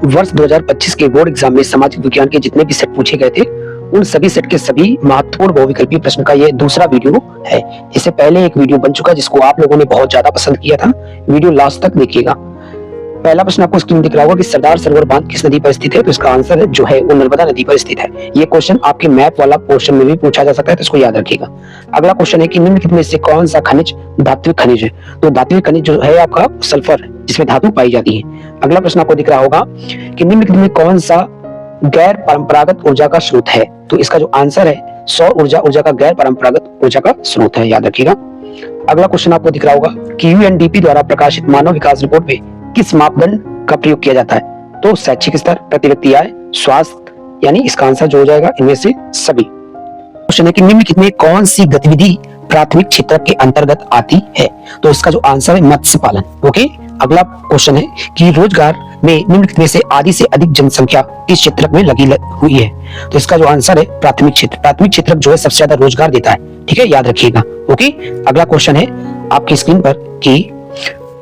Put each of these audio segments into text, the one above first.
वर्ष 2025 के board exam में सामाजिक विज्ञान के जितने भी सेट पूछे गए थे उन सभी सेट के सभी महत्वपूर्ण बहुविकल्पीय प्रश्न का ये दूसरा वीडियो है। इससे पहले एक वीडियो बन चुका जिसको आप लोगों ने बहुत ज्यादा पसंद किया था, वीडियो लास्ट तक देखिएगा। पहला प्रश्न आपको स्क्रीन दिख रहा होगा कि सरदार सरोवर बांध किस नदी पर स्थित है, तो इसका आंसर जो है वो नर्मदा नदी पर स्थित है। ये क्वेश्चन आपके मैप वाला पोर्शन में भी पूछा जा सकता है, तो इसको याद रखिएगा। अगला क्वेश्चन है कि निम्नलिखित में से कौन सा खनिज धात्विक खनिज है, तो धात्विक खनिज जो है आपका सल्फर जिसमें धातु पाई जाती है। अगला प्रश्न आपको दिख रहा होगा कि निम्नलिखित में कौन सा गैर परंपरागत ऊर्जा का स्रोत है, तो इसका जो आंसर है सौर ऊर्जा ऊर्जा का गैर परंपरागत ऊर्जा का स्रोत है, याद रखिएगा। अगला क्वेश्चन आपको दिख रहा होगा कि यूएनडीपी द्वारा प्रकाशित मानव विकास रिपोर्ट में किस मापदंड का प्रयोग किया जाता है, तो शैक्षिक स्तर, प्रति व्यक्ति आय, स्वास्थ्य, यानी इसका आंसर जो हो जाएगा इनमें से सभी। क्वेश्चन है कि निम्नलिखित में कौन सी गतिविधि प्राथमिक क्षेत्र के अंतर्गत आती है, तो इसका जो आंसर है मत्स्य पालन। ओके, अगला क्वेश्चन है कि रोजगार में निम्नलिखित में से आधी से अधिक जनसंख्या इस क्षेत्र में लगी हुई है, तो इसका जो आंसर है प्राथमिक क्षेत्र। प्राथमिक क्षेत्र जो है सबसे ज्यादा रोजगार देता है, ठीक है, याद रखिएगा। ओके, अगला क्वेश्चन है आपकी स्क्रीन पर कि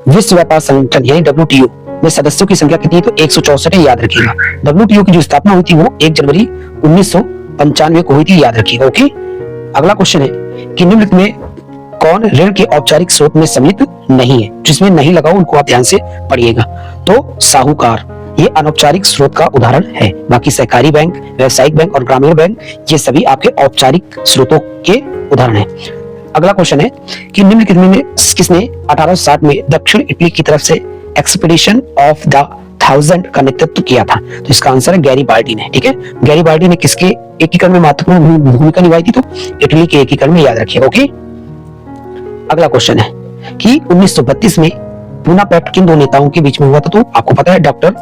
विश्व व्यापार संगठन यानी WTO में सदस्यों की संख्या कितनी है, तो 164 है, याद रखिएगा। WTO की जो स्थापना हुई थी वो 1 जनवरी 1995 को हुई थी, याद रखिएगा। ओके, अगला क्वेश्चन है कि निम्नलिखित में कौन ऋण के औपचारिक स्रोत में सम्मिलित नहीं है, जिसमें नहीं लगा उनको आप ध्यान से पढ़िएगा, तो साहूकार ये अनौपचारिक स्रोत का उदाहरण है। बाकी सहकारी बैंक, व्यावसायिक बैंक और ग्रामीण बैंक ये सभी आपके औपचारिक स्रोतों के उदाहरण है। अगला क्वेश्चन है कि निम्नलिखित में किसने 1860 में दक्षिण इटली की तरफ से एक्सपीडिशन ऑफ द 1000 का नेतृत्व किया था, तो इसका आंसर है गैरीबाल्डी ने। ठीक है, गैरीबाल्डी ने किसके एकीकरण में महत्वपूर्ण भूमिका निभाई थी, तो इटली के एकीकरण में, याद रखिएगा। ओके, अगला क्वेश्चन है कि 1932 में पूना पैक्ट किन दो नेताओं के बीच में हुआ था, तो आपको पता है डॉक्टर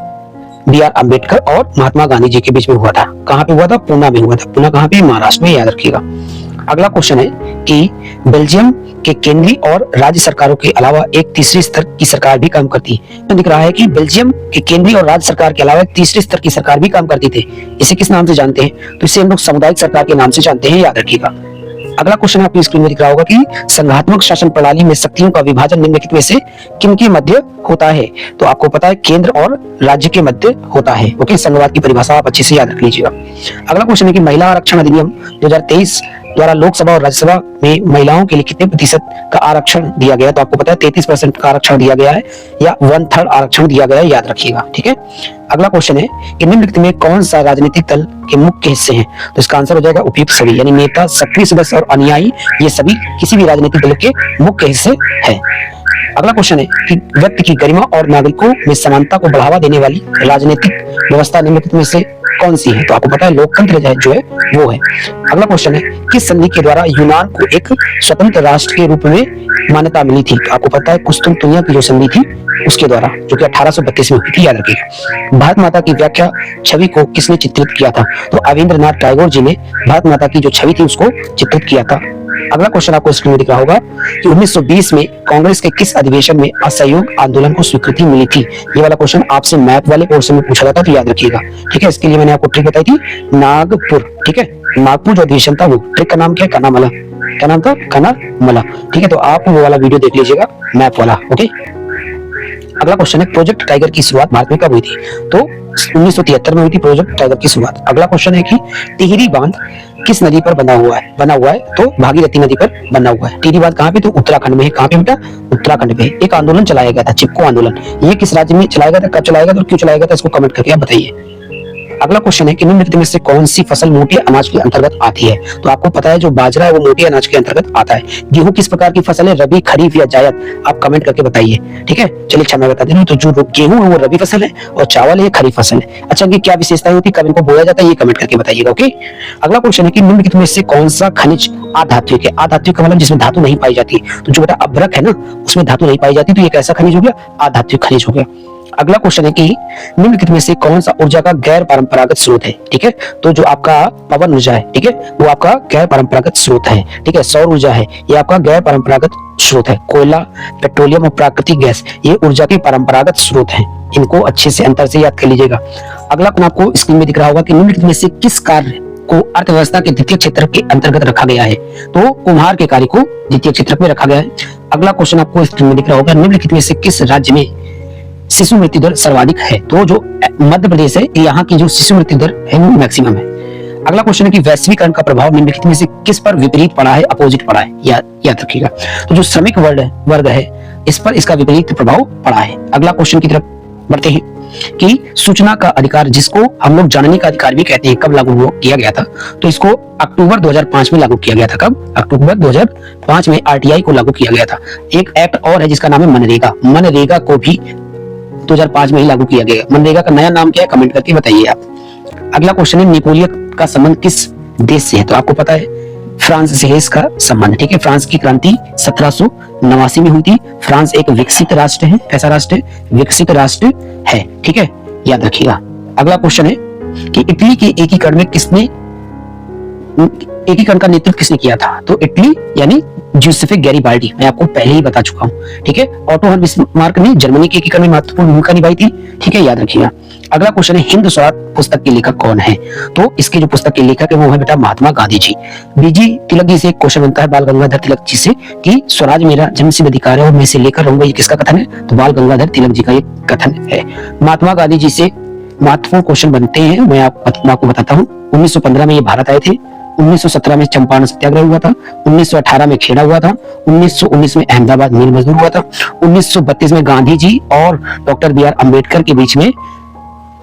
BR अम्बेडकर और महात्मा गांधी जी के बीच में हुआ था। कहां पे हुआ था, पूना में हुआ था। पूना कहां पे, महाराष्ट्र में, याद रखिएगा। अगला क्वेश्चन है कि बेल्जियम के केंद्रीय और राज्य सरकारों के अलावा एक तीसरे स्तर की सरकार भी काम करती है। तो दिख रहा है कि बेल्जियम के केंद्रीय और राज्य सरकार के अलावा एक तीसरे स्तर की सरकार भी काम करती थी। इसे किस नाम से जानते हैं, तो इसे हम लोग सामुदायिक सरकार के नाम से जानते हैं, याद रखिएगा। अगला क्वेश्चन आपकी स्क्रीन में दिख रहा होगा कि संघात्मक शासन प्रणाली में शक्तियों का विभाजन निम्नलिखित में से किन के मध्य होता है, तो आपको पता है केंद्र और राज्य के मध्य होता है। ओके, संघवाद की परिभाषा आप अच्छे से याद रख लीजिएगा। अगला क्वेश्चन है कि महिला आरक्षण अधिनियम 2023 द्वारा लोकसभा और राज्यसभा में महिलाओं के लिए कितने प्रतिशत का आरक्षण दिया गया है, तो आपको पता है 33% का आरक्षण दिया गया है या 1/3 आरक्षण दिया गया है, याद रखिएगा। ठीक है, अगला क्वेश्चन है कि निम्नलिखित में कौन सा राजनीतिक दल के मुख्य हिस्से हैं, तो इसका आंसर हो जाएगा उपयुक्त सभी, यानी नेता, सक्रिय सदस्य और अनुयायी ये सभी किसी भी राजनीतिक दल के मुख्य हिस्से हैं। अगला क्वेश्चन है कि व्यक्ति की गरिमा और नागरिकों में समानता को बढ़ावा देने वाली राजनीतिक व्यवस्था निम्नलिखित में से कौन सी है, तो आपको पता है लोकतंत्र जो है वो है। अगला क्वेश्चन है किस संधि के द्वारा यूनान को एक स्वतंत्र राष्ट्र के रूप में मान्यता मिली थी, तो आपको पता है कुस्तुनतुनिया की जो संधि थी उसके द्वारा, जो कि 1832 में हुई थी, याद रखिएगा। भारत माता की व्याख्या छवि को किसने चित्रित किया था, तो रविंद्रनाथ टैगोर जी ने भारत माता की जो छवि थी उसको चित्रित किया था। अगला क्वेश्चन आपको स्क्रीन में दिख रहा होगा कि 1920 में कांग्रेस के किस अधिवेशन में असहयोग आंदोलन को स्वीकृति मिली थी, ये वाला क्वेश्चन आपसे मैप वाले पोर्शन में पूछा जाता, तो याद रखिएगा। ठीक है, इसके लिए मैंने आपको ट्रिक बताई थी, नागपुर। ठीक है, नागपुर जो अधिवेशन था वो ट्रिक का नाम क्या है, कनामला। क्या नाम था, कनामला। ठीक है, तो आप वो वाला वीडियो देख लीजिएगा, मैप वाला। ओके, अगला क्वेश्चन है प्रोजेक्ट टाइगर की शुरुआत भारत में कब हुई थी, तो 1973 में हुई थी प्रोजेक्ट टाइगर की शुरुआत। अगला क्वेश्चन है कि टिहरी बांध किस नदी पर बना हुआ है, तो भागीरथी नदी पर बना हुआ है। टिहरी बांध कहाँ पे, तो उत्तराखंड में है। कहाँ पे बेटा, उत्तराखंड पे। एक आंदोलन चलाया गया था, चिपको आंदोलन, ये किस राज्य में चलाया गया था, कब चलाया गया था और क्यों चलाया गया था, इसको कमेंट करके आप बताइए। अगला क्वेश्चन है कि निम्नलिखित में से कौन सी फसल मोटे अनाज के अंतर्गत आती है, तो आपको पता है जो बाजरा है वो मोटे अनाज के अंतर्गत आता है। गेहूं किस प्रकार की फसल है, रबी, खरीफ या जायद, आप कमेंट करके बताइए। ठीक है, चलिए अच्छा मैं बता दूं, तो जो गेहूं है वो रबी फसल है और चावल है खरीफ फसल है। अच्छा, इनकी क्या विशेषताएं होती है, कब इनको बोया जाता है, ये कमेंट करके बताइएगा। ओके, अगला क्वेश्चन है कि निम्नलिखित में से कौन सा खनिज अधात्विक है। अधात्विक का मतलब जिसमें धातु नहीं पाई जाती, तो जो बेटा अभ्रक है ना उसमें धातु नहीं पाई जाती, तो ये कैसा खनिज हो गया, अधात्विक खनिज हो गया। अगला क्वेश्चन है कि निम्नलिखित में से कौन सा ऊर्जा का गैर परंपरागत स्रोत है। ठीक है, तो जो आपका पवन ऊर्जा है, ठीक है, वो आपका गैर परंपरागत स्रोत है। ठीक है, सौर ऊर्जा है, ये आपका गैर परंपरागत स्रोत है। कोयला, पेट्रोलियम और प्राकृतिक गैस ये ऊर्जा के परंपरागत स्रोत हैं। इनको अच्छे से अंतर से याद कर लीजिएगा। अगला आपको स्क्रीन में दिख रहा होगा कि निम्नलिखित में से किस कार्य को अर्थव्यवस्था के द्वितीय क्षेत्र के अंतर्गत रखा गया है, तो कुम्हार के कार्य को द्वितीय क्षेत्र में रखा गया है। अगला क्वेश्चन आपको स्क्रीन में दिख रहा होगा, निम्नलिखित में से किस राज्य में शिशु मृत्यु दर सर्वाधिक है? तो जो मध्य प्रदेश है, यहाँ की जो शिशु मृत्यु दर है वो मैक्सिमम है। अगला क्वेश्चन है कि वैश्वीकरण का प्रभाव निम्नलिखित में से किस पर विपरीत पड़ा है, अपोजिट पड़ा है? याद रखिएगा। तो जो श्रमिक वर्ग है इस पर इसका विपरीत प्रभाव पड़ा है। अगला क्वेश्चन की तरफ बढ़ते हैं कि सूचना का अधिकार, जिसको हम लोग जानने का अधिकार भी कहते हैं, कब लागू किया गया था? तो इसको अक्टूबर 2005 में लागू किया गया था। कब? अक्टूबर 2005 में आरटीआई को लागू किया गया था। एक एक्ट और है जिसका नाम है मनरेगा। मनरेगा को भी 2005 में ही लागू किया गया। मनरेगा का नया नाम क्या है, कमेंट करके बताइए आप। अगला क्वेश्चन है नेपोलियन का संबंध किस देश से है? तो आपको पता है फ्रांस से है इसका संबंध। ठीक है, फ्रांस की क्रांति 1789 में हुई थी। फ्रांस एक विकसित राष्ट्र है। कैसा राष्ट्र है? विकसित राष्ट्र है। ठीक है, याद रखिएगा। अगला क्वेश्चन है कि इटली के एकीकरण में एकीकरण का नेतृत्व किसने किया था? तो इटली यानी जूसेफे गैरिबाल्डी, मैं आपको पहले ही बता चुका हूं। ठीक है, ओटो हन बिस्मार्क ने जर्मनी के एकीकरण में महत्वपूर्ण भूमिका निभाई थी। ठीक है, याद रखिएगा। अगला क्वेश्चन है हिंद स्वराज पुस्तक के लेखक कौन है? तो इसके जो पुस्तक के लेखक है वो है बेटा महात्मा गांधी जी। बीजी तिलक जी से एक क्वेश्चन बनता है बाल गंगाधर तिलक जी से कि स्वराज मेरा जन्मसिद्ध अधिकार है और मैं इसे लेकर रहूंगा, ये किसका कथन है? तो बाल गंगाधर तिलक जी का ये कथन है। महात्मा गांधी जी से महत्वपूर्ण क्वेश्चन बनते हैं, मैं आपको बताता हूँ। 1915 में ये भारत आए थे। 1917 में चंपारण सत्याग्रह हुआ था। 1918 में खेड़ा हुआ था। 1919 में अहमदाबाद मिल मजदूर हुआ था। 1932 में गांधी जी और डॉक्टर बी आर अम्बेडकर के बीच में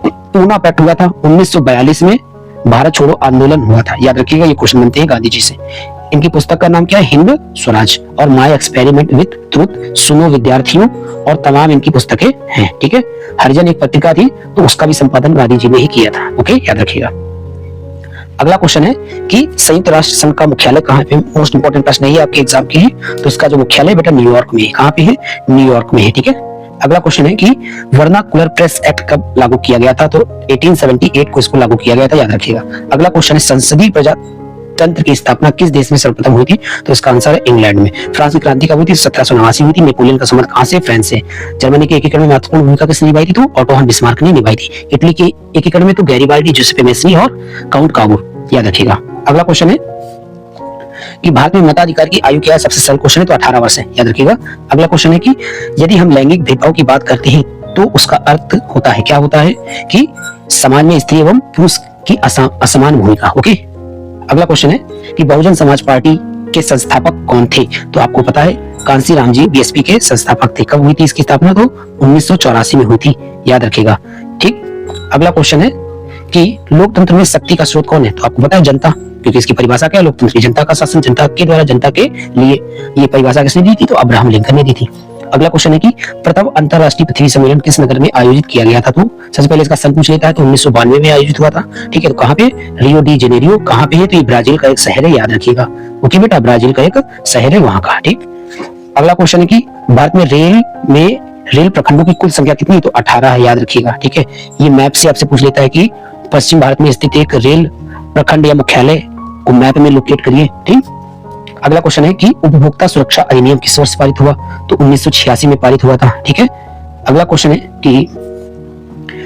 पूना पैक्ट हुआ था। 1942 में भारत छोड़ो आंदोलन हुआ था। याद रखिएगा, ये क्वेश्चन बनते हैं गांधी जी से। इनकी पुस्तक का नाम क्या है? हिंद स्वराज और माय एक्सपेरिमेंट विद ट्रुथ। सुनो विद्यार्थियों, और तमाम इनकी पुस्तकें हैं। ठीक है, हरिजन एक पत्रिका थी तो उसका भी संपादन गांधी जी ने ही किया था। ओके, याद रखिएगा। अगला क्वेश्चन है कि संयुक्त राष्ट्र संघ का मुख्यालय कहाँ पे? मोस्ट इंपोर्टेंट प्रश्न है आपके एग्जाम के लिए। तो इसका जो मुख्यालय बेटा न्यूयॉर्क में है। कहाँ पे है? न्यूयॉर्क में है। ठीक है, अगला क्वेश्चन है कि वर्नाकुलर प्रेस एक्ट कब लागू किया गया था? तो 1878 को इसको लागू किया गया था। याद रखिएगा। अगला क्वेश्चन है संसदीय प्रजातंत्र की स्थापना किस देश में सर्वप्रथम हुई थी? तो इसका आंसर है इंग्लैंड में। फ्रांस की क्रांति कब हुई थी? 1789 हुई थी। नेपोलियन का संबंध कहां से? फ्रांस से। जर्मनी के एकीकरण में महत्वपूर्ण भूमिका किसने निभाई थी? तो ओटो हन बिस्मार्क ने निभाई थी। इटली के एकीकरण में तो गैरिबाल्डी, जूसेप्पे मैस्नी और काउंट कावूर। याद रखिएगा। अगला क्वेश्चन है कि भारत में मताधिकार की आयु क्या है? सबसे सरल क्वेश्चन है, तो 18 वर्ष है। याद रखिएगा। अगला क्वेश्चन है कि यदि हम लैंगिक भेदभाव की बात करते हैं तो उसका अर्थ होता है, क्या होता है? कि समाज में स्त्री एवं पुरुष की असमान भूमिका। ओके, अगला क्वेश्चन है कि बहुजन समाज पार्टी के संस्थापक कौन थे? तो आपको पता है कांसीराम जी बीएसपी के संस्थापक थे। कब हुई थी इसकी स्थापना? तो 1984 में हुई थी। याद रखिएगा। ठीक, अगला क्वेश्चन है कि लोकतंत्र में शक्ति का स्रोत कौन है? तो आपको पता है जनता, क्योंकि इसकी परिभाषा क्या है? लोकतंत्र की जनता का शासन, जनता के द्वारा जनता के लिए। ये परिभाषा किसने दी थी? तो अब्राहम लिंकन ने दी थी। अगला क्वेश्चन है कि प्रथम अंतरराष्ट्रीय पृथ्वी सम्मेलन किस नगर में आयोजित किया गया था? तो सबसे पहले इसका सन पूछ लेता है, तो 1992 में आयोजित हुआ था। ठीक है, तो कहाँ पे? Rio de Janeiro. कहाँ पे है? तो ये ब्राजील का एक शहर है। याद रखिएगा। ओके बेटा, ब्राजील का एक शहर है वहां का। ठीक, अगला क्वेश्चन है कि भारत में रेल प्रखंडों की कुल संख्या कितनी? तो 18 है। याद रखिएगा। ठीक है, ये मैप से आपसे पूछ लेता है कि पश्चिम भारत में स्थित एक रेल प्रखंड या मुख्यालय को मैप में लोकेट करिए। ठीक, अगला क्वेश्चन है कि उपभोक्ता सुरक्षा अधिनियम किस वर्ष पारित हुआ? तो 1986 में पारित हुआ था। ठीक है, अगला क्वेश्चन है कि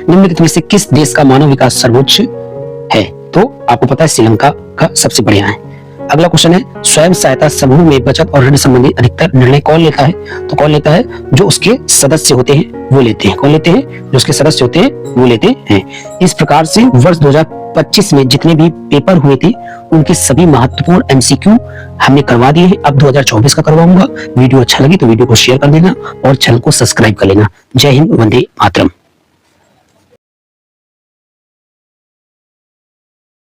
निम्नलिखित में से किस देश का मानव विकास सर्वोच्च है? तो आपको पता है श्रीलंका का सबसे बढ़िया है। अगला क्वेश्चन है स्वयं सहायता समूह में बचत और ऋण संबंधी अधिकतर निर्णय कौन लेता है? तो कौन लेता है? जो उसके सदस्य होते हैं वो लेते हैं। कौन लेते हैं? जो उसके सदस्य होते हैं वो लेते हैं। इस प्रकार से वर्ष 2025 में जितने भी पेपर हुए थे उनके सभी महत्वपूर्ण एमसीक्यू हमने करवा दिए हैं। अब 2024 का करवाऊंगा। वीडियो अच्छा लगी तो वीडियो को शेयर कर देना और चैनल को सब्सक्राइब कर लेना। जय हिंद, वंदे मातरम।